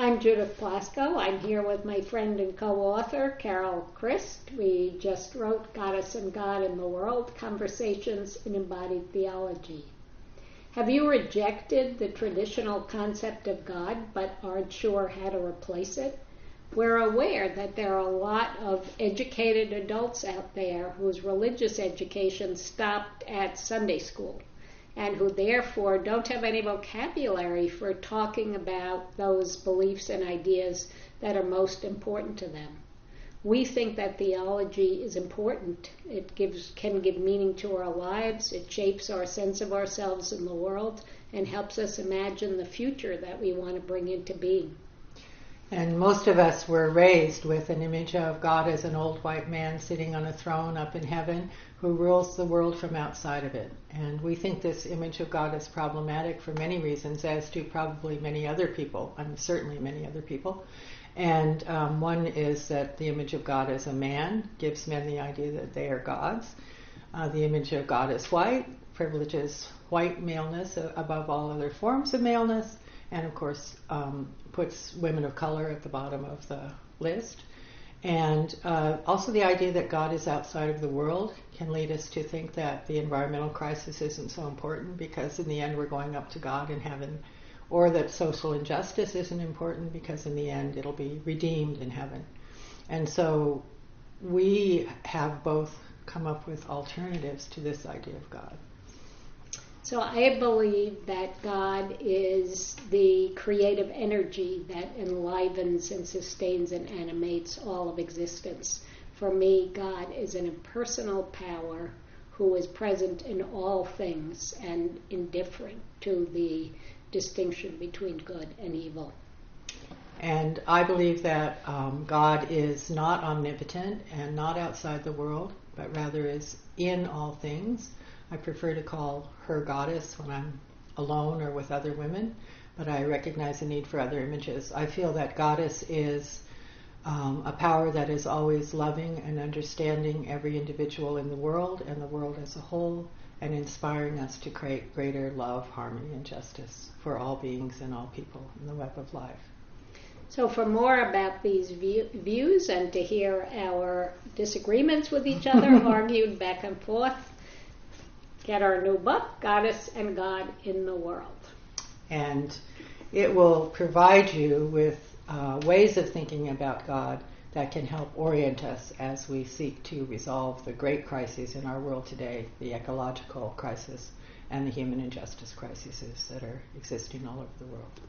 I'm Judith Plaskow. I'm here with my friend and co-author, Carol Christ. We just wrote Goddess and God in the World, Conversations in Embodied Theology. Have you rejected the traditional concept of God but aren't sure how to replace it? We're aware that there are a lot of educated adults out there whose religious education stopped at Sunday school, and who therefore don't have any vocabulary for talking about those beliefs and ideas that are most important to them. We think that theology is important. It can give meaning to our lives. It shapes our sense of ourselves in the world and helps us imagine the future that we want to bring into being. And most of us were raised with an image of God as an old white man sitting on a throne up in heaven who rules the world from outside of it. And we think this image of God is problematic for many reasons, as do probably many other people, certainly many other people. And one is that the image of God as a man gives men the idea that they are gods. The image of God as white privileges white maleness above all other forms of maleness, and of course puts women of color at the bottom of the list. And also the idea that God is outside of the world can lead us to think that the environmental crisis isn't so important because in the end we're going up to God in heaven, or that social injustice isn't important because in the end it'll be redeemed in heaven. And so we have both come up with alternatives to this idea of God. So I believe that God is the creative energy that enlivens and sustains and animates all of existence. For me, God is an impersonal power who is present in all things and indifferent to the distinction between good and evil. And I believe that God is not omnipotent and not outside the world, but rather is in all things. I prefer to call her goddess when I'm alone or with other women, but I recognize the need for other images. I feel that goddess is a power that is always loving and understanding every individual in the world and the world as a whole, and inspiring us to create greater love, harmony, and justice for all beings and all people in the web of life. So for more about these views and to hear our disagreements with each other, argued back and forth, get our new book, Goddess and God in the World. And it will provide you with ways of thinking about God that can help orient us as we seek to resolve the great crises in our world today, the ecological crisis and the human injustice crises that are existing all over the world.